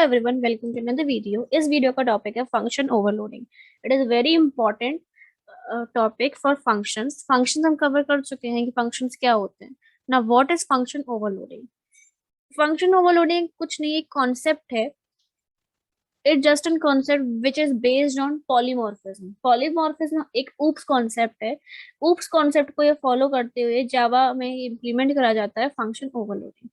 Everyone, welcome to another video. इस video का topic है function overloading. It is very important topic for functions. Functions हम cover कर चुके हैं कि फंक्शंस क्या होते हैं ना। What is function overloading? Function overloading कुछ नहीं, एक कॉन्सेप्ट है। It just an concept which is based on polymorphism. Polymorphism एक ऊप्स कॉन्सेप्ट है। ऊप्स कॉन्सेप्ट को ये फॉलो करते हुए जावा में इम्प्लीमेंट करा जाता है फंक्शन ओवरलोडिंग।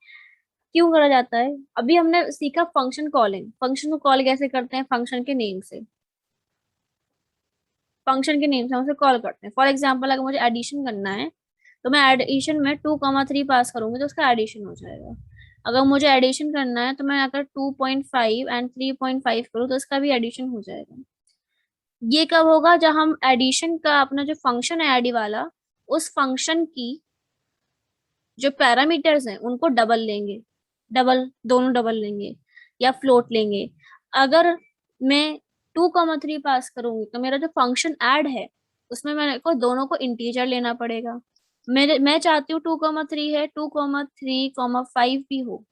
क्यों करा जाता है? अभी हमने सीखा फंक्शन कॉलिंग। फंक्शन को कॉल कैसे करते हैं? फंक्शन के नेम से। फंक्शन के नेम से हम उसे कॉल करते हैं। फॉर एग्जाम्पल, अगर मुझे एडिशन करना है तो मैं एडिशन में 2,3 पास करूंगी तो उसका एडिशन हो जाएगा। अगर मुझे एडिशन करना है तो मैं अगर 2.5 एंड 3.5 करूँ तो उसका भी एडिशन हो जाएगा। ये कब होगा? जब हम एडिशन का अपना जो फंक्शन है एडी वाला, उस फंक्शन की जो पैरामीटर्स हैं उनको डबल लेंगे। डबल, दोनों डबल लेंगे या फ्लोट लेंगे। अगर मैं 2,3 पास करूंगी तो मेरा जो फंक्शन ऐड है उसमें मेरे को दोनों को इंटीजर लेना पड़ेगा। मैं चाहती हूँ 2,3 है, 2,3,5 भी हो।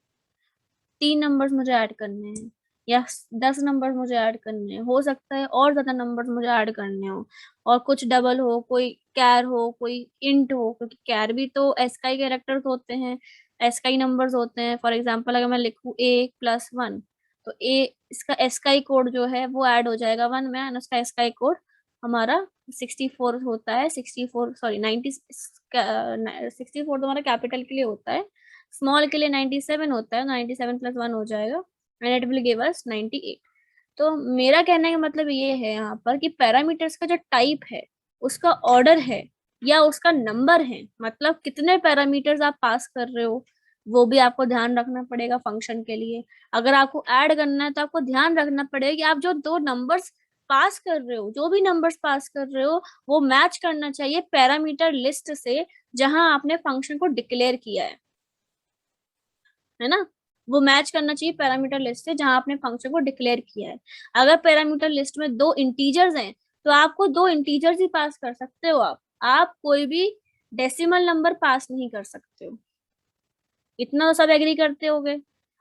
3 नंबर्स मुझे ऐड करने हैं या 10 नंबर मुझे ऐड करने हैं। हो सकता है और ज्यादा नंबर्स मुझे ऐड करने हो, और कुछ डबल हो, कोई कैर हो, कोई इंट हो, क्योंकि कैर भी तो एसकाई कैरेक्टर्स होते हैं, एसकाई नंबर्स होते हैं। फॉर एग्जांपल, अगर मैं लिखूँ a+1 तो ए इसका एसकाई कोड जो है वो ऐड हो जाएगा 1 में, और उसका एसकाई कोड हमारा 64 होता है। 64, सॉरी 90, 64 तो हमारा कैपिटल के लिए होता है, स्मॉल के लिए 97 होता है। 97+1 हो जाएगा and it will give us 98। तो मेरा कहने का मतलब ये है यहाँ पर कि पैरामीटर्स का जो टाइप है, उसका ऑर्डर है या उसका नंबर है, मतलब कितने पैरामीटर्स आप पास कर रहे हो, वो भी आपको ध्यान रखना पड़ेगा फंक्शन के लिए। अगर आपको ऐड करना है तो आपको ध्यान रखना पड़ेगा कि आप जो दो नंबर्स पास कर रहे हो, जो भी नंबर्स पास कर रहे हो, वो मैच करना चाहिए पैरामीटर लिस्ट से जहां आपने फंक्शन को डिक्लेयर किया है ना। वो मैच करना चाहिए पैरामीटर लिस्ट से जहां आपने फंक्शन को डिक्लेयर किया है। अगर पैरामीटर लिस्ट में दो इंटीजर्स हैं तो आपको दो इंटीजर्स ही पास कर सकते हो। आप कोई भी डेसिमल नंबर पास नहीं कर सकते हो। इतना तो सब एग्री करते होगे।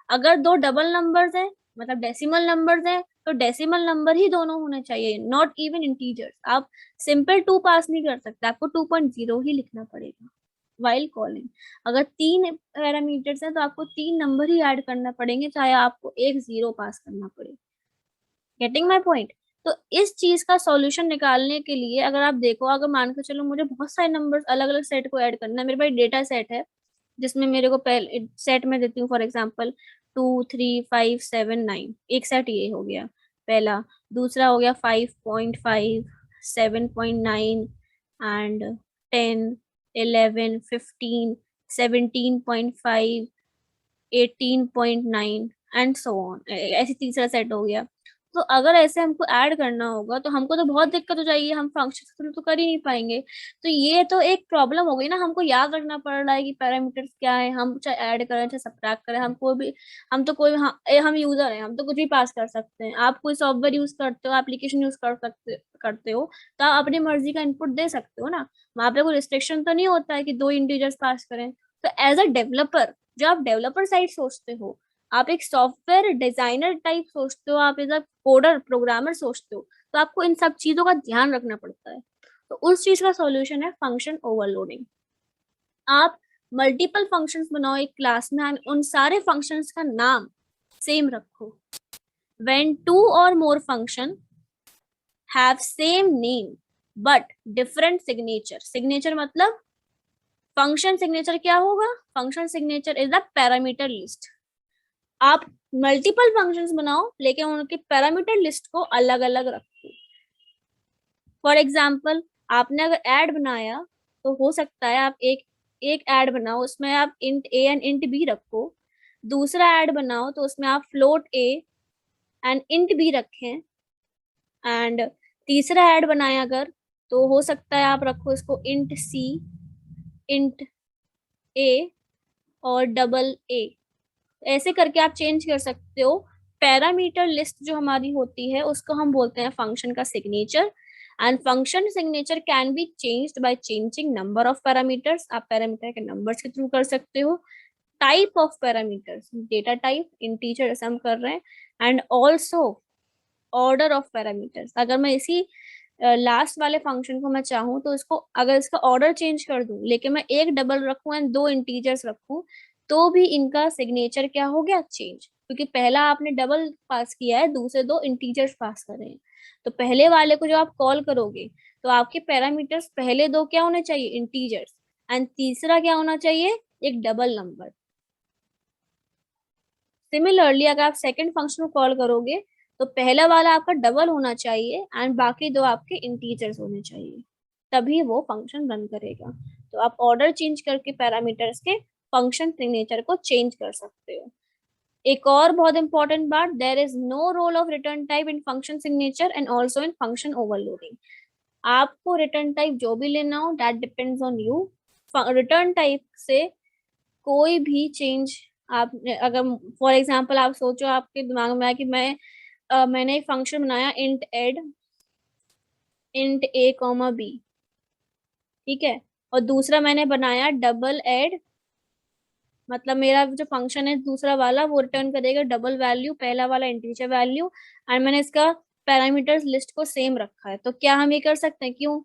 अगर दो डबल नंबर्स हैं, मतलब डेसिमल नंबर्स हैं, तो डेसिमल नंबर ही दोनों होने चाहिए, नॉट इवन इंटीजर्स। आप सिंपल 2 पास नहीं कर सकते, आपको 2.0 ही लिखना पड़ेगा वाइल कॉलिंग। अगर 3 पैरामीटर्स हैं तो आपको 3 नंबर ही ऐड करना पड़ेंगे, चाहे आपको एक 0 पास करना पड़े। Getting my point? तो इस चीज का सॉल्यूशन निकालने के लिए, अगर आप देखो, अगर मान के चलो मुझे बहुत सारे नंबर्स अलग अलग सेट को ऐड करना है, मेरे पास डेटा सेट है जिसमें मेरे को पहले सेट में देती हूँ। फॉर एग्जाम्पल 2, 3, 5, 7, 9, एक सेट ये हो गया पहला। दूसरा हो गया 5.5, 7.9 एंड 10, 11, 15, 17.5, 18.9 एंड सो ऑन। ऐसे तीसरा सेट हो गया। तो अगर ऐसे हमको ऐड करना होगा तो हमको तो बहुत दिक्कत हो जाएगी, हम फंक्शन तो कर ही नहीं पाएंगे। तो ये तो एक प्रॉब्लम हो गई ना। हमको याद रखना पड़ रहा है कि पैरामीटर्स क्या है, हम चाहे ऐड करें चाहे सब्ट्रैक्ट करें, हमको भी, हम तो कोई, हम यूजर हैं, हम तो कुछ भी पास कर सकते हैं। आप कोई सॉफ्टवेयर यूज करते हो, एप्लीकेशन यूज करते हो, तो आप अपनी मर्जी का इनपुट दे सकते हो ना। वहां पे कोई रिस्ट्रिक्शन तो नहीं होता है कि दो इंटीजर्स पास करें। तो एज अ डेवलपर, जो आप डेवलपर साइड सोचते हो, आप एक सॉफ्टवेयर डिजाइनर टाइप सोचते हो, आप एज अ कोडर प्रोग्रामर सोचते हो, तो आपको इन सब चीजों का ध्यान रखना पड़ता है। तो उस चीज का सॉल्यूशन है फंक्शन ओवरलोडिंग। आप मल्टीपल फंक्शंस बनाओ एक क्लास में, and उन सारे फंक्शंस का नाम सेम रखो। when two or more function have same name but different signature, signature मतलब फंक्शन सिग्नेचर क्या होगा? Function signature is the parameter list. आप मल्टीपल फंक्शंस बनाओ लेकिन उनके पैरामीटर लिस्ट को अलग अलग रखो। फॉर एग्जाम्पल, आपने अगर ऐड बनाया तो हो सकता है आप एक एक ऐड बनाओ, उसमें आप int a and int b रखो। दूसरा ऐड बनाओ तो उसमें आप float a and int b रखें। एंड तीसरा ऐड बनाए अगर, तो हो सकता है आप रखो इसको इंट सी, इंट ए और डबल ए। ऐसे करके आप चेंज कर सकते हो। पैरामीटर लिस्ट जो हमारी होती है उसको हम बोलते हैं फंक्शन का signature. And function signature can be changed by changing number of parameters. आप पैरामीटर के नंबर्स के थ्रू कर सकते हो। Type of parameters, data type integer जैसे हम कर रहे हैं, and also order of parameters. अगर मैं इसी लास्ट वाले फंक्शन को मैं चाहूँ तो इसको अगर इसका ऑर्डर चेंज कर दूं, लेकिन मैं एक डबल रखूं एंड दो इंटीजर्स रखूं, तो भी इनका सिग्नेचर क्या हो गया, चेंज, क्योंकि पहला आपने डबल पास किया है, दूसरे दो इंटीजर्स पास कर रहे हैं। तो पहले वाले को जो आप कॉल करोगे तो आपके पैरामीटर्स पहले दो क्या होने चाहिए, इंटीजर्स, एंड तीसरा क्या होना चाहिए, एक डबल नंबर। सिमिलरली अगर आप सेकंड फंक्शन को कॉल करोगे तो पहला वाला आपका डबल होना चाहिए एंड बाकी दो आपके इंटीजर्स होने चाहिए, तभी वो फंक्शन रन करेगा। तो आप ऑर्डर चेंज करके पैरामीटर्स के फंक्शन सिग्नेचर को चेंज कर सकते हो। एक और बहुत इंपॉर्टेंट बात, there is no role of return type in function signature and also in function overloading. आपको रिटर्न टाइप जो भी लेना हो that depends on you. Return type से कोई भी चेंज आप अगर फॉर एग्जांपल आप सोचो आपके दिमाग में आया कि मैंने एक फंक्शन बनाया इंट एड इंट ए कॉमा बी, ठीक है, और दूसरा मैंने बनाया डबल एड, मतलब मेरा जो फंक्शन है दूसरा वाला वो रिटर्न करेगा डबल वैल्यू, पहला वाला इंटीजर वैल्यू, एंड मैंने इसका पैरामीटर्स लिस्ट को सेम रखा है। तो क्या हम ये कर सकते हैं, क्यों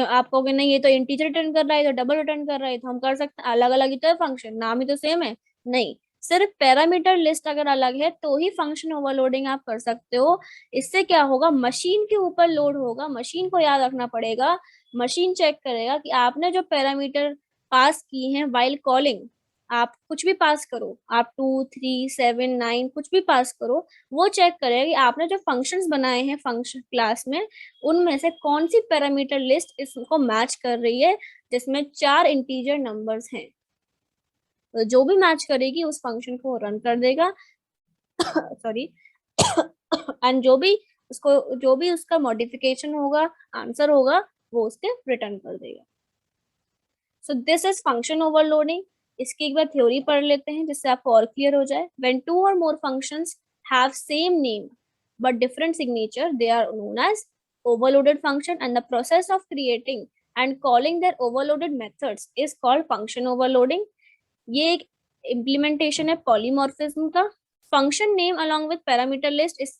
आप कहोगे नहीं ये तो इंटीजर रिटर्न कर रहा है, तो डबल रिटर्न कर रहा है, तो हम कर सकते हैं अलग अलग ही तो है फंक्शन, नाम ही तो सेम है। नहीं, सिर्फ पैरामीटर लिस्ट अगर अलग है तो ही फंक्शन ओवरलोडिंग आप कर सकते हो। इससे क्या होगा, मशीन के ऊपर लोड होगा, मशीन को याद रखना पड़ेगा, मशीन चेक करेगा कि आपने जो पैरामीटर पास की हैं वाइल कॉलिंग, आप कुछ भी पास करो, आप 2 3 7 9 कुछ भी पास करो, वो चेक करेगा कि आपने जो फंक्शंस बनाए हैं फंक्शन क्लास में उनमें से कौन सी पैरामीटर लिस्ट इसको मैच कर रही है, जिसमें 4 इंटीजर नंबर्स हैं। तो जो भी मैच करेगी उस फंक्शन को रन कर देगा सॉरी एंड जो भी उसका मॉडिफिकेशन होगा, आंसर होगा, वो उसके रिटर्न कर देगा। So this is function overloading. इसकी एक बार थ्योरी पढ़ लेते हैं जिससे आपको और क्लियर हो जाए। व्हेन टू और more functions have same name but different signature, they are known as overloaded function, and the process of creating and calling their overloaded methods is called function overloading. ये एक implementation है polymorphism का। function name along with parameter list is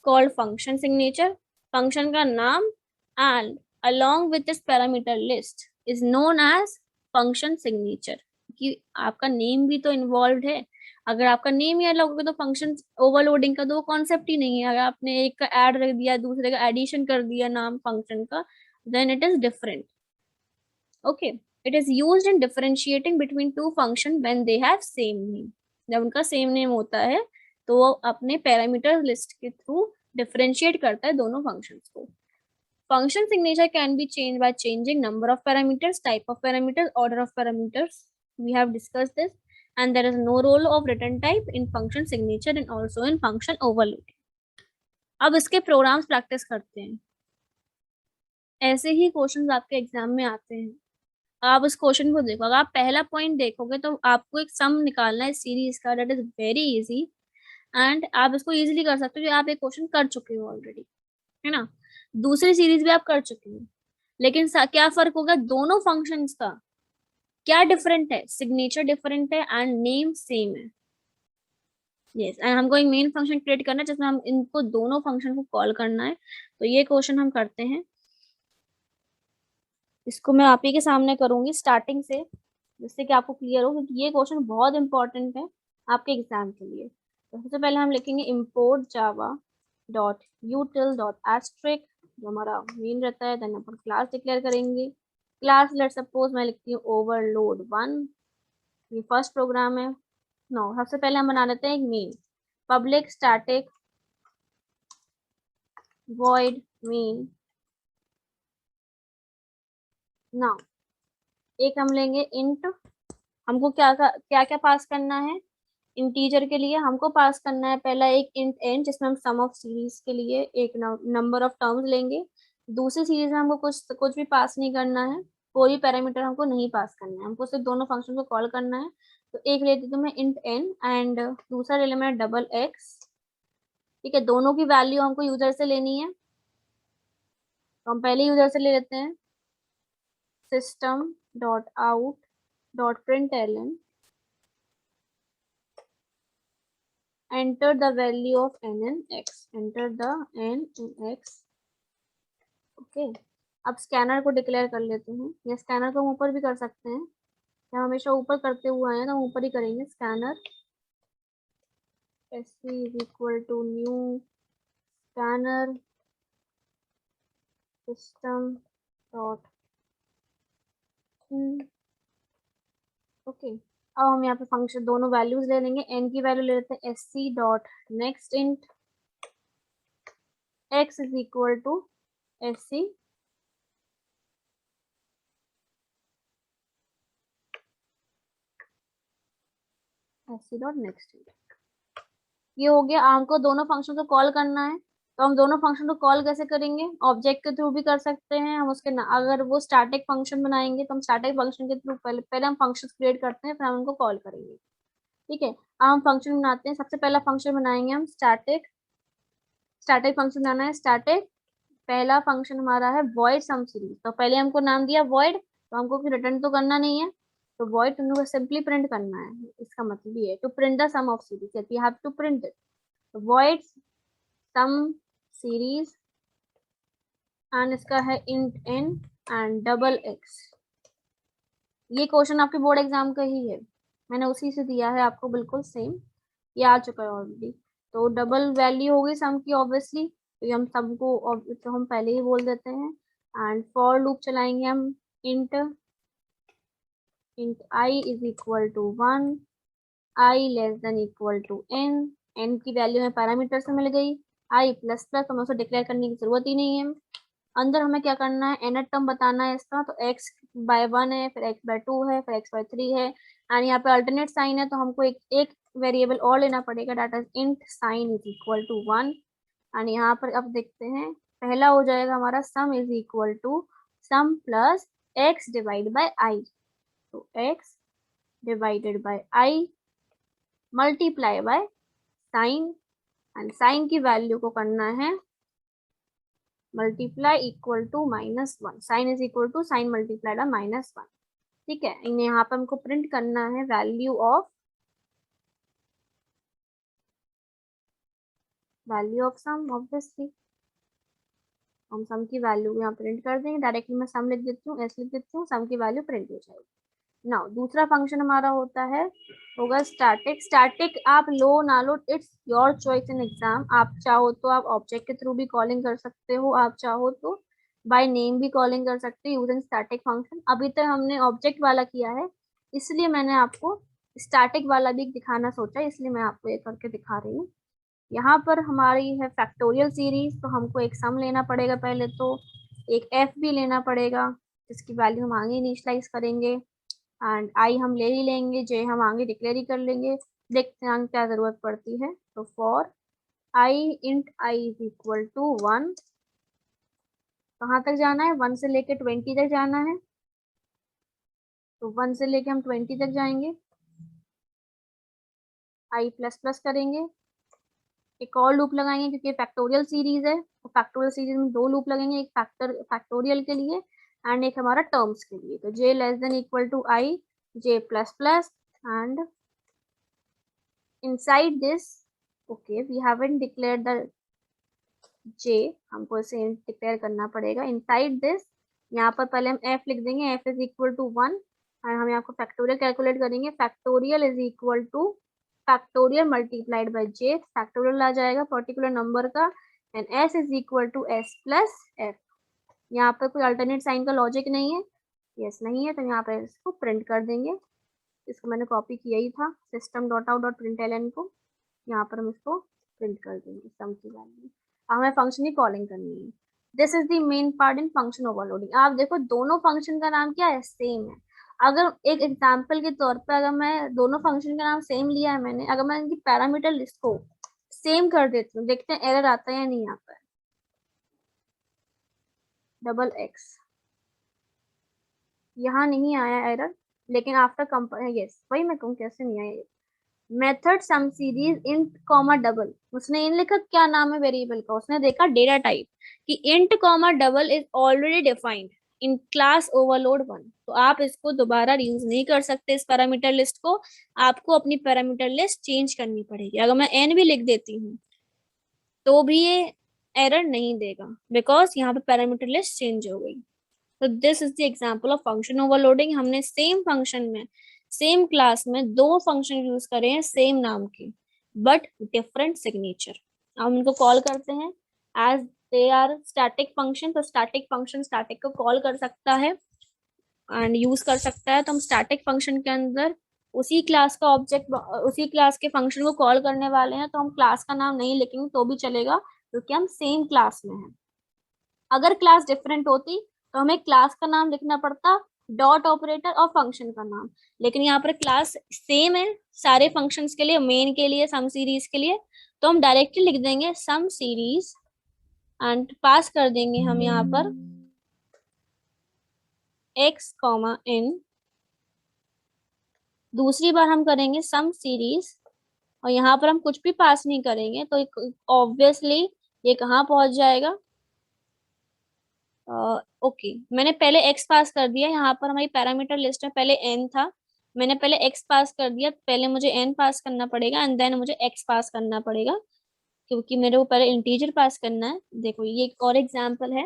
called function signature. function का नाम and along with this parameter list is known as function signature, कि आपका name भी तो इन्वॉल्व है। अगर आपका नेम ही अलग होगा तो फंक्शन ओवरलोडिंग का तो कॉन्सेप्ट ही नहीं है। अगर आपने एक का ऐड रख दिया दूसरे का एडिशन कर दिया नाम फंक्शन का, then it is different. Okay, it is used in differentiating between two function when they have same name. जब उनका सेम नेम होता है तो वो अपने पैरामीटर लिस्ट के थ्रू डिफरेंशिएट करता है दोनों फंक्शंस को। Function signature can be change by changing number of parameters, type of parameters, order of parameters. We have discussed this, and there is no role of return type in function signature and also in function overloading. अब इसके programmes practice करते हैं। ऐसे ही questions आपके exam में आते हैं। आप उस क्वेश्चन को देखो, अगर आप पहला पॉइंट देखोगे तो आपको एक सम निकालना है सीरीज का, that is very easy, and आप इसको इजीली कर सकते हो जो आप एक क्वेश्चन कर चुके हो ऑलरेडी, है ना। दूसरी सीरीज भी आप कर चुके हो, लेकिन क्या फर्क होगा दोनों फंक्शंस का, क्या डिफरेंट है, सिग्नेचर डिफरेंट है एंड नेम सेम है। यस, एंड हमको एक मेन फंक्शन क्रिएट करना है जिसमें हम इनको दोनों फंक्शन को कॉल करना है। तो ये क्वेश्चन हम करते हैं, इसको मैं आप ही के सामने करूंगी स्टार्टिंग से, जिससे कि आपको क्लियर हो, क्योंकि ये क्वेश्चन बहुत इंपॉर्टेंट है आपके एग्जाम के लिए। तो सबसे पहले हम लिखेंगे import java dot util dot asterisk, जो हमारा मेन रहता है। देन अपन क्लास डिक्लेयर करेंगे। क्लास लेट सपोज मैं लिखती हूँ overload1, ये फर्स्ट प्रोग्राम है। नो, सबसे पहले हम बना लेते हैं एक main, public static void main। Now एक हम लेंगे इंट, हमको क्या क्या पास करना है। इंटीजर के लिए हमको पास करना है पहला एक इंट एन, जिसमें हम सम ऑफ सीरीज के लिए एक नंबर ऑफ टर्म्स लेंगे। दूसरी सीरीज में हमको कुछ कुछ भी पास नहीं करना है, कोई भी पैरामीटर हमको नहीं पास करना है, हमको सिर्फ दोनों फंक्शन को कॉल करना है। तो एक ले लेती हूँ मैं इंट एन एंड दूसरा ले लें डबल एक्स। ठीक है, दोनों की वैल्यू हमको यूजर से लेनी है, तो हम पहले यूजर से ले लेते हैं system dot out dot print L N enter the value of n in x, enter the n in x। Okay, अब स्कैनर को डिक्लेयर कर लेते हैं, या स्कैनर को हम ऊपर भी कर सकते हैं, हम हमेशा ऊपर करते हुए आए हैं तो हम ऊपर ही करेंगे। Scanner sc is equal to new scanner system dot in। Okay, अब हम यहाँ पे फंक्शन दोनों वैल्यूज ले लेंगे। n की वैल्यू ले लेते हैं sc dot next int x is equal to sc dot next int. ये हो गया। हमको दोनों फंक्शन को कॉल करना है, तो हम दोनों फंक्शन को कॉल कैसे करेंगे? ऑब्जेक्ट के थ्रू भी कर सकते हैं हम उसके अगर वो स्टैटिक फंक्शन बनाएंगे तो हम स्टैटिक फंक्शन के थ्रू पहले हम फंक्शन क्रिएट करते हैं, फिर हम उनको कॉल करेंगे। ठीक है, अब हम फंक्शन बनाते हैं। सबसे पहला फंक्शन बनाएंगे हम स्टैटिक। स्टैटिक फंक्शन बनाना है स्टैटिक। पहला फंक्शन हमारा है void सम सीरीज। तो पहले हमको नाम दिया void, तो हमको रिटर्न तो करना नहीं है, तो void तुमको सिंपली प्रिंट करना है। इसका मतलब ये है to print the sum of series, you have to print it. तो void सम सीरीज एंड इसका है int n and double x। ये क्वेश्चन आपके बोर्ड एग्जाम का ही है, मैंने उसी से दिया है आपको, बिल्कुल सेम ये आ चुका है ऑलरेडी। तो डबल वैल्यू होगी सम की ऑब्वियसली, तो हम सम को तो हम पहले ही बोल देते हैं। एंड फॉर लूप चलाएंगे हम int i is equal to 1, i less than equal to n। n की वैल्यू हमें पैरामीटर से मिल गई, i प्लस प्लस, हमें उसे डिक्लेयर करने की जरूरत ही नहीं है। अंदर हमें क्या करना है, nth टर्म बताना है इसका, तो x बाय 1 है, फिर x बाय 2 है, फिर x बाय 3 है, एंड यहाँ पे अल्टरनेट साइन है, तो हमको एक वेरिएबल और लेना पड़ेगा, that is int sign is equal to 1। And यहाँ पर अब देखते हैं, पहला हो जाएगा हमारा sum is equal to sum plus x divide by i। तो x divided by i multiply by sign, and sign की वैल्यू को करना है multiply equal to -1। Sign is equal to sign multiplied by -1। ठीक है, यहाँ पे हमको प्रिंट करना है वैल्यू ऑफ सम। ऑब्वियसली हम सम की वैल्यू यहाँ प्रिंट कर देंगे, डायरेक्टली मैं सम लिख देती हूँ, एस लिख देती हूँ, सम की वैल्यू प्रिंट हो जाएगी। नाउ दूसरा फंक्शन हमारा होगा स्टैटिक। स्टैटिक आप लो ना लो, it's your choice in exam. आप चाहो तो आप ऑब्जेक्ट के थ्रू भी कॉलिंग कर सकते हो, आप चाहो तो बाय नेम भी कॉलिंग कर सकते हो यूजिंग स्टैटिक फंक्शन। अभी तक हमने ऑब्जेक्ट वाला किया है, इसलिए मैंने आपको स्टैटिक वाला भी दिखाना सोचा, इसलिए मैं आपको ये करके दिखा रही हूँ। यहाँ पर हमारी है फैक्टोरियल सीरीज, तो हमको एक सम लेना पड़ेगा पहले, तो एक एफ भी लेना पड़ेगा जिसकी वैल्यू हम आगे इनिशियलाइज करेंगे, एंड आई हम ले ही लेंगे, जे हम आगे डिक्लेयर ही कर लेंगे। देखते हैं क्या जरूरत पड़ती है। तो for i int i is equal to 1, कहाँ तक जाना है, 1 से लेके 20 तक जाना है, तो 1 से लेके हम 20 तक जाएंगे। आई प्लस प्लस करेंगे, एक और लूप लगाएंगे क्योंकि फैक्टोरियल सीरीज है, तो फैक्टोरियल सीरीज में 2 लूप लगेंगे, एक फैक्टोरियल के लिए एंड एक हमारा टर्म्स के लिए। तो j less than equal to i, j plus plus, and inside this, okay we haven't declare the j, हमको इसे डिक्लेयर करना पड़ेगा। इनसाइड दिस यहाँ पर पहले हम f लिख देंगे, f इज इक्वल टू 1, और हम यहाँ को फैक्टोरियल कैलकुलेट करेंगे। Factorial is equal to factorial multiplied by j, factorial आ जाएगा पर्टिकुलर नंबर का, and s is equal to s plus f। यहाँ पर कोई अल्टरनेट साइन का लॉजिक नहीं है, यस नहीं है, तो यहाँ पर इसको प्रिंट कर देंगे। इसको मैंने कॉपी किया ही था, system dot out dot println को, यहाँ पर हम इसको प्रिंट कर देंगे सम की वैल्यू। हमें फंक्शन की कॉलिंग करनी है। This is the main part in function overloading. आप देखो दोनों फंक्शन का नाम क्या है, सेम है। अगर एक एग्जांपल के तौर पर अगर मैं दोनों फंक्शन का नाम सेम लिया है मैंने, अगर मैं इनकी पैरामीटर लिस्ट को सेम कर देती हूँ, देखते हैं एरर आता है या नहीं आता है। डबल एक्स, यहाँ नहीं आया एरर, लेकिन आफ्टर कंपेयर, यस वही मैं कहूँ कैसे नहीं आया। Method sum series int comma double, उसने इन लिखा, क्या नाम है वेरिएबल का, उसने देखा डेटा टाइप कि int comma double is already defined, in class overload 1, तो आप इसको दोबारा यूज नहीं कर सकते इस पैरामीटर लिस्ट को, आपको अपनी पैरामीटर लिस्ट चेंज करनी पड़ेगी। अगर मैं n भी लिख देती हूँ तो भी ये एरर नहीं देगा, बिकॉज यहाँ पे पैरामीटर लिस्ट चेंज हो गई। तो this is the example of function overloading. हमने सेम फंक्शन में सेम क्लास में दो फंक्शन यूज करे हैं सेम नाम के, बट डिफरेंट सिग्नेचर। हम इनको कॉल करते हैं as they are static function. तो स्टैटिक फंक्शन स्टैटिक को कॉल कर सकता है एंड यूज कर सकता है। तो हम स्टैटिक फंक्शन के अंदर उसी क्लास का ऑब्जेक्ट, उसी क्लास के फंक्शन को कॉल करने वाले हैं, तो हम क्लास का नाम नहीं लिखेंगे तो भी चलेगा, क्योंकि हम सेम क्लास में हैं। अगर क्लास डिफरेंट होती तो हमें क्लास का नाम लिखना पड़ता, डॉट ऑपरेटर और फंक्शन का नाम। लेकिन यहाँ पर क्लास सेम है सारे फंक्शंस के लिए, मेन के लिए, सम सीरीज के लिए, तो हम डायरेक्टली लिख देंगे सम सीरीज एंड पास कर देंगे हम यहाँ पर x, n। दूसरी बार हम करेंगे सम सीरीज और यहाँ पर हम कुछ भी पास नहीं करेंगे, तो ऑब्वियसली ये कहाँ पहुंच जाएगा। ओके, मैंने पहले x पास कर दिया। यहाँ पर हमारी पैरामीटर लिस्ट में पहले n था, मैंने पहले x पास कर दिया, पहले मुझे n पास करना पड़ेगा एंड देन मुझे x पास करना पड़ेगा, क्योंकि मेरे को पहले इंटीजर पास करना है। देखो ये एक और एग्जांपल है।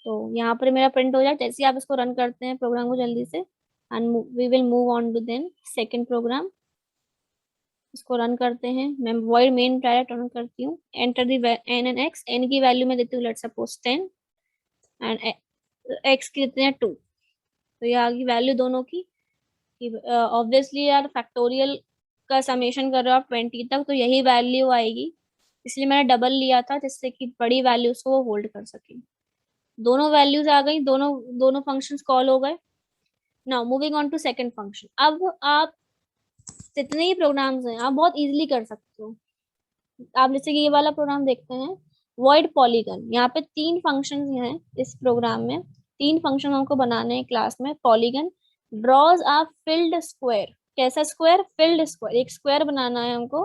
तो यहाँ पर मेरा प्रिंट हो जाए, जैसे ही आप इसको रन करते हैं प्रोग्राम को जल्दी से, and we will move on to then second program. इसको रन करते हैं, मैं वॉइड मेन डायरेक्ट रन करती हूँ। Enter the n and x, n की वैल्यू मैं देती हूँ लेट्स सपोज 10 एंड x की देते हैं 2। तो ये आ गई वैल्यू दोनों की। ऑब्वियसली यार फैक्टोरियल का समेशन कर रहे हो आप 20 तक, तो यही वैल्यू आएगी, इसलिए मैंने डबल लिया था जिससे कि बड़ी वैल्यूज को वो होल्ड कर सके। दोनों वैल्यूज आ गई, दोनों दोनों फंक्शंस कॉल हो गए। Now moving on to second function. अब आप जितने ही प्रोग्राम्स हैं आप बहुत इजीली कर सकते हो। आप जैसे कि ये वाला प्रोग्राम देखते हैं, वॉइड पॉलीगन। यहाँ पे तीन फंक्शंस हैं इस प्रोग्राम में, तीन फंक्शन हमको बनाने हैं क्लास में। Polygon draws a field square. कैसा स्क्वायर? Field square. एक स्क्वायर बनाना है हमको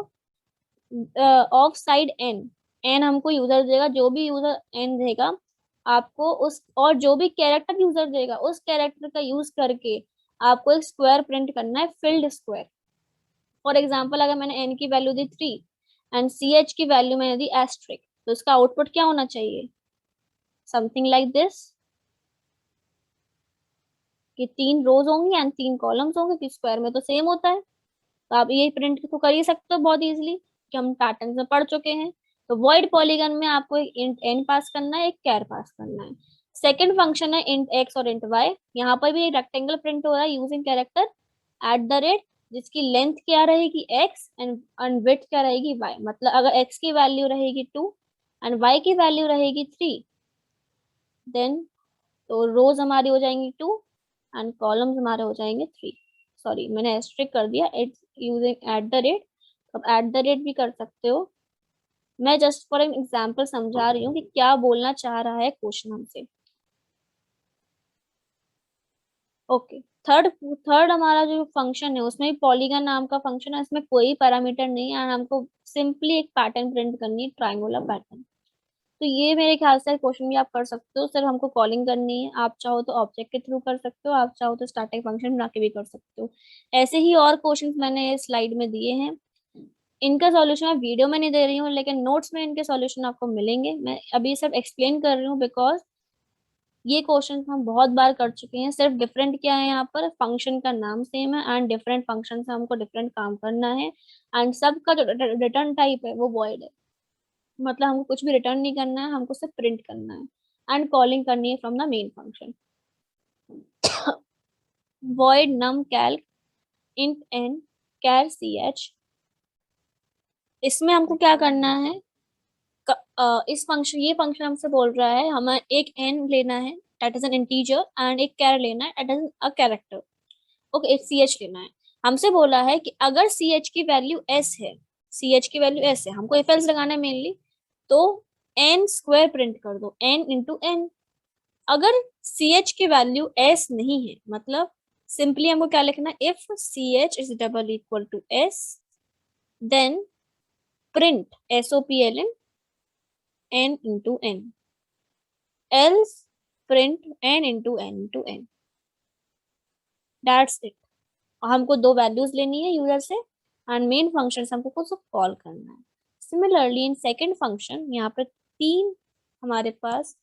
ऑफ साइड एन। एन हमको यूजर देगा, जो भी यूजर एन देगा आपको उस, और जो भी कैरेक्टर यूजर देगा उस कैरेक्टर का यूज करके आपको एक स्क्वायर प्रिंट करना है, फिल्ड स्क्वायर। फॉर एग्जाम्पल अगर मैंने एन की वैल्यू दी 3 एंड सी एच की वैल्यू मैंने दी एस्ट्रिक, तो इसका आउटपुट क्या होना चाहिए? समथिंग लाइक दिस, कि 3 रोज होंगी एंड 3 कॉलम्स होंगे, कि स्क्वायर में तो सेम होता है। तो आप ये प्रिंट तो कर ही सकते हो बहुत इजीली, कि हम पैटर्न में पढ़ चुके हैं। तो वॉइड पॉलीगन में आपको एक इंट एन पास करना है, एक कैर पास करना है। सेकंड फंक्शन है इंट एक्स और इंट वाई। यहाँ पर भी एक रेक्टेंगल प्रिंट हो रहा है using character at the rate, जिसकी लेंथ क्या रहेगी x एंड विड्थ क्या रहेगी y। मतलब अगर x की वैल्यू रहेगी 2 एंड y की वैल्यू रहेगी 3, देन तो रोज हमारी हो जाएंगी 2 एंड कॉलम्स हमारे हो जाएंगे 3। सॉरी मैंने एस्ट्रिक कर दिया, it's using at the rate. अब एट द रेट भी कर सकते हो। मैं जस्ट फॉर एन एग्जाम्पल समझा रही हूँ कि क्या बोलना चाह रहा है क्वेश्चन हमसे। ओके, थर्ड थर्ड हमारा जो फंक्शन है उसमें पॉलीगन नाम का फंक्शन है, इसमें कोई पैरामीटर नहीं है, हमको सिंपली एक पैटर्न प्रिंट करनी है, ट्रायंगुलर पैटर्न। तो ये मेरे ख्याल से क्वेश्चन भी आप कर सकते हो। सिर्फ हमको कॉलिंग करनी है, आप चाहो तो ऑब्जेक्ट के थ्रू कर सकते हो, आप चाहो तो स्टैटिक फंक्शन बना के भी कर सकते हो। ऐसे ही और क्वेश्चन मैंने स्लाइड में दिए हैं, इनका सॉल्यूशन मैं वीडियो में नहीं दे रही हूँ, लेकिन नोट्स में इनके सॉल्यूशन आपको मिलेंगे। मैं अभी सिर्फ एक्सप्लेन कर रही हूँ बिकॉज ये क्वेश्चन हम बहुत बार कर चुके हैं। सिर्फ डिफरेंट क्या है, यहाँ पर फंक्शन का नाम सेम है एंड डिफरेंट फंक्शन से हमको डिफरेंट काम करना है, एंड सबका जो रिटर्न टाइप है वो वॉइड है। मतलब हमको कुछ भी रिटर्न नहीं करना है, हमको सिर्फ प्रिंट करना है एंड कॉलिंग करनी है from the main function. Void num calc int n char c h. इसमें हमको क्या करना है, इस फंक्शन, ये फंक्शन हमसे बोल रहा है हमें एक n लेना है that is an integer and एक कैर लेना है that is a character. Okay, एक सी एच लेना है। हमसे बोला है कि अगर सी एच की वैल्यू एस है, सी एच की वैल्यू एस है, हमको इफ एल्स लगाना है मेनली, तो एन स्क्वायर प्रिंट कर दो, एन इंटू एन। अगर सी एच की वैल्यू एस नहीं है, मतलब सिंपली हमको क्या लिखना है, if c h is double equal to s then print s o p l n n into n. Else print n into n into n, that's it. हमको दो वैल्यूज लेनी है यूजर से एंड मेन फंक्शन हमको कुछ call करना है। Similarly in second function यहाँ पर तीन हमारे पास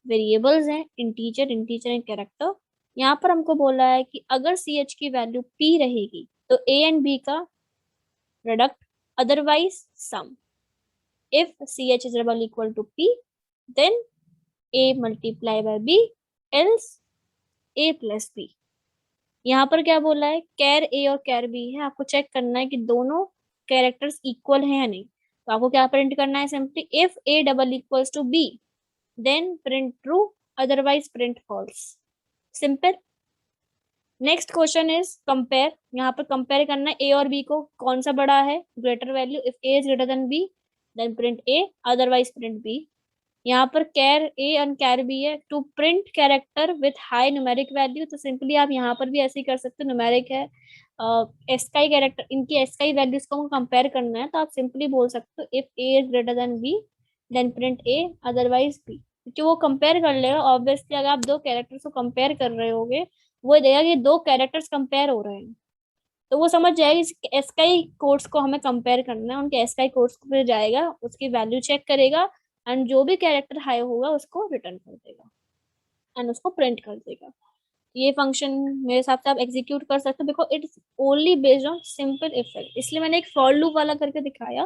वेरिएबल्स हैं, इंटीजर, इंटीजर एंड कैरेक्टर। यहाँ पर हमको बोला है कि अगर सी एच की वैल्यू p रहेगी तो a एंड b का product, otherwise sum. If c h is equal to p then a multiply by b, else a plus b। यहाँ पर क्या बोला है, कैर ए और कैर बी है, आपको चेक करना है कि दोनों कैरेक्टर्स इक्वल हैं या नहीं। तो आपको क्या प्रिंट करना है, simply if a double equals to b then print true, otherwise print false. Simple. Next question is compare. यहाँ पर कंपेयर करना है ए और बी को, कौन सा बड़ा है, greater value. If a is greater than b then print a, otherwise print b. यहाँ पर char a and char b है, to print character with high numeric value. तो सिंपली आप यहाँ पर भी ऐसे ही कर सकते हो, न्यूमेरिक है, एस्काई कैरेक्टर, इनकी एस्काई वैल्यूज को कंपेयर करना है तो आप सिंपली बोल सकते हो if a is greater than b then print a, otherwise b. क्योंकि वो कंपेयर कर लेगा ऑब्वियसली, अगर आप दो कैरेक्टर्स को कंपेयर कर रहे होगे वो देगा कि दो कैरेक्टर्स कंपेयर हो रहे हैं, तो वो समझ जाएगा एस्काई कोड्स को हमें कंपेयर करना है, उनके एस्काई कोड्स पे जाएगा, उसकी वैल्यू चेक करेगा एंड जो भी कैरेक्टर हाई होगा उसको रिटर्न कर देगा एंड उसको प्रिंट कर देगा। ये फंक्शन मेरे हिसाब से आप एग्जीक्यूट कर सकते हो, because it's only based on simple effect. इसलिए मैंने एक फॉर लूप वाला करके दिखाया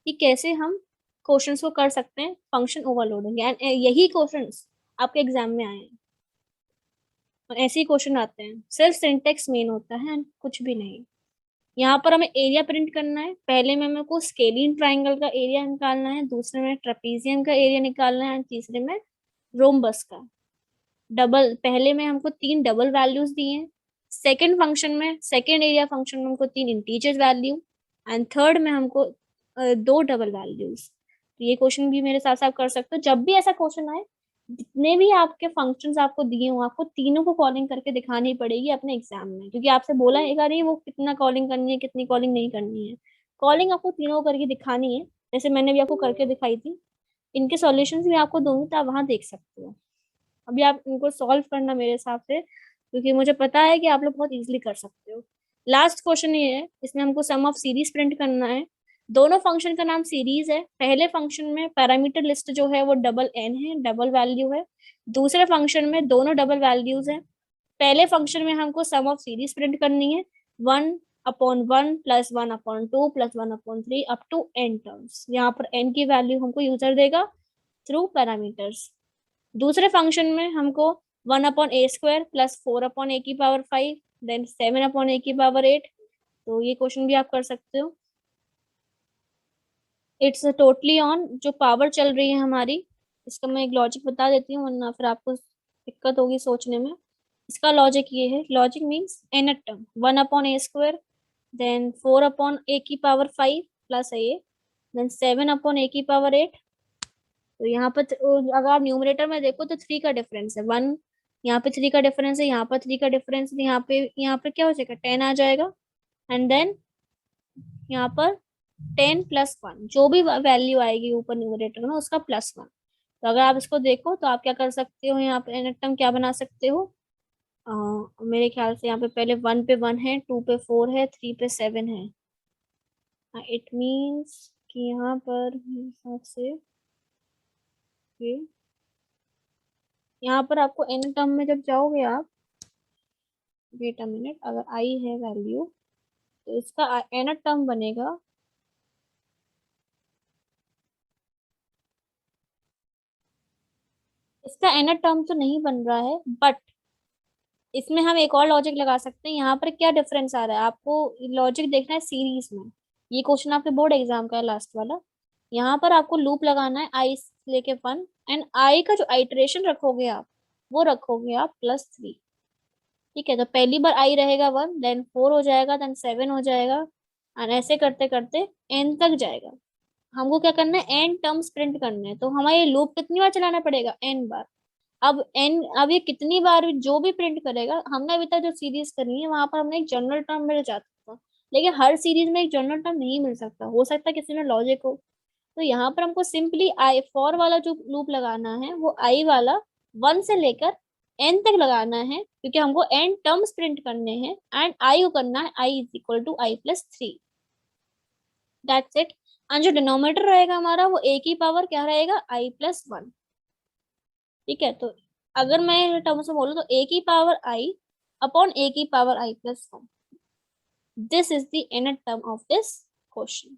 कि कैसे हम क्वेश्चंस को कर सकते हैं फंक्शन ओवरलोडिंग, एंड यही क्वेश्चंस आपके एग्जाम में आए हैं और ऐसे ही क्वेश्चन आते हैं, सिर्फ सिंटेक्स मेन होता है एंड कुछ भी नहीं। यहाँ पर हमें एरिया प्रिंट करना है, पहले में मेरे को स्केलिन ट्राइंगल का एरिया निकालना है, दूसरे में ट्रेपीजियम का एरिया निकालना है, तीसरे में रोम्बस का। डबल, पहले में हमको तीन डबल वैल्यूज दिए हैं, सेकेंड फंक्शन में, सेकेंड एरिया फंक्शन में हमको तीन इंटीजर वैल्यू एंड थर्ड में हमको दो डबल वैल्यूज। तो ये क्वेश्चन भी मेरे साथ साथ कर सकते हो। जब भी ऐसा क्वेश्चन आए, जितने भी आपके फंक्शंस आपको दिए हो, आपको तीनों को कॉलिंग करके दिखानी पड़ेगी अपने एग्जाम में, क्योंकि आपसे बोला है नहीं वो कितना कॉलिंग करनी है, कितनी कॉलिंग नहीं करनी है। कॉलिंग आपको तीनों करके दिखानी है, जैसे मैंने भी आपको करके दिखाई थी। इनके सॉल्यूशंस भी आपको दूंगी तो आप वहां देख सकते हो। अभी आप इनको सॉल्व करना मेरे हिसाब से, क्योंकि मुझे पता है कि आप लोग बहुत इजीली कर सकते हो। लास्ट क्वेश्चन ये है, इसमें हमको सम ऑफ सीरीज प्रिंट करना है। दोनों फंक्शन का नाम सीरीज है। पहले फंक्शन में पैरामीटर लिस्ट जो है वो डबल एन है, डबल वैल्यू है। दूसरे फंक्शन में दोनों डबल वैल्यूज है। पहले फंक्शन में हमको सम ऑफ सीरीज प्रिंट करनी है, 1/1 plus 1/2 plus 1/3 up to n terms. यहाँ पर एन की वैल्यू हमको यूजर देगा थ्रू पैरामीटर्स। दूसरे फंक्शन में हमको 1/a² plus 4/a⁵ then 7/a�8। तो ये क्वेश्चन भी आप कर सकते हो। इट्स टोटली ऑन जो पावर चल रही है हमारी। इसका मैं एक लॉजिक बता देती हूँ वरना फिर आपको दिक्कत होगी सोचने में। इसका लॉजिक ये है, logic means nth term 1/a² then 4/a⁵ plus a then 7/a�8। तो यहाँ पर अगर आप न्यूमरेटर में देखो तो 3 का डिफरेंस है, 1 यहाँ पे 3 का डिफरेंस है, यहाँ पर 3 का डिफरेंस है, यहाँ पे क्या हो जाएगा 10 आ जाएगा एंड देन यहाँ पर 10+1 जो भी वैल्यू आएगी ऊपर न्यूमरेटर में उसका +1। तो अगर आप इसको देखो तो आप क्या कर सकते हो, यहाँ पे एन टर्म क्या बना सकते हो, मेरे ख्याल से यहाँ पे पहले 1 पे 1 है, 2 पे 4 है, 3 पे 7 है। इट मीन्स कि यहाँ पर मेरे हिसाब से यहाँ पर आपको एन टर्म में जब जाओगे आप, वेट अ मिनट, अगर आई है वैल्यू तो इसका एन टर्म बनेगा इसका एन टर्म तो नहीं बन रहा है, बट इसमें हम एक और लॉजिक लगा सकते हैं। यहाँ पर क्या डिफरेंस आ रहा है आपको लॉजिक देखना है सीरीज में। ये क्वेश्चन आपके बोर्ड एग्जाम का है लास्ट वाला। यहाँ पर आपको लूप लगाना है आई लेके 1 एंड आई का जो आइटरेशन रखोगे आप वो रखोगे आप +3। ठीक है, तो पहली बार आई रहेगा 1 देन 4 हो जाएगा देन 7 हो जाएगा एंड ऐसे करते करते एन तक जाएगा। हमको क्या करना है, एन टर्म्स प्रिंट करने हैं, तो हमें ये लूप कितनी बार चलाना पड़ेगा, एन बार। अब ये कितनी बार जो भी प्रिंट करेगा, हमने अभी तक जो सीरीज करनी है वहां पर हमने एक जनरल टर्म मिल जाता था, लेकिन हर सीरीज में एक जनरल टर्म नहीं मिल सकता, हो सकता है किसी में लॉजिक हो। तो यहाँ पर हमको सिंपली आई फॉर वाला जो लूप लगाना है वो आई वाला 1 से लेकर n तक लगाना है, क्योंकि हमको n टर्म्स प्रिंट करने हैं, एंड i को करना है i is equal to i plus 3। That's it. And जो डिनोमिनेटर रहेगा हमारा वो a की पावर क्या रहेगा, i प्लस 1। ठीक है, तो अगर मैं टर्म्स में बोलूँ तो a की पावर i अपॉन a की power i plus 1, this is the inner term of this question.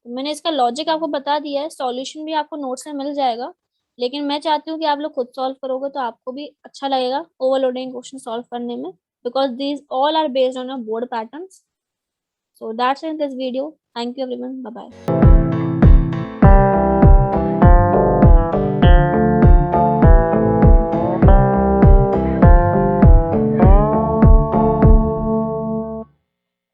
तो मैंने इसका लॉजिक आपको बता दिया है, सॉल्यूशन भी आपको नोट्स में मिल जाएगा, लेकिन मैं चाहती हूँ कि आप लोग खुद सॉल्व करोगे तो आपको भी अच्छा लगेगा ओवरलोडिंग क्वेश्चन सॉल्व करने में, because these all are based on a board patterns. So that's in this video, thank you everyone, bye bye.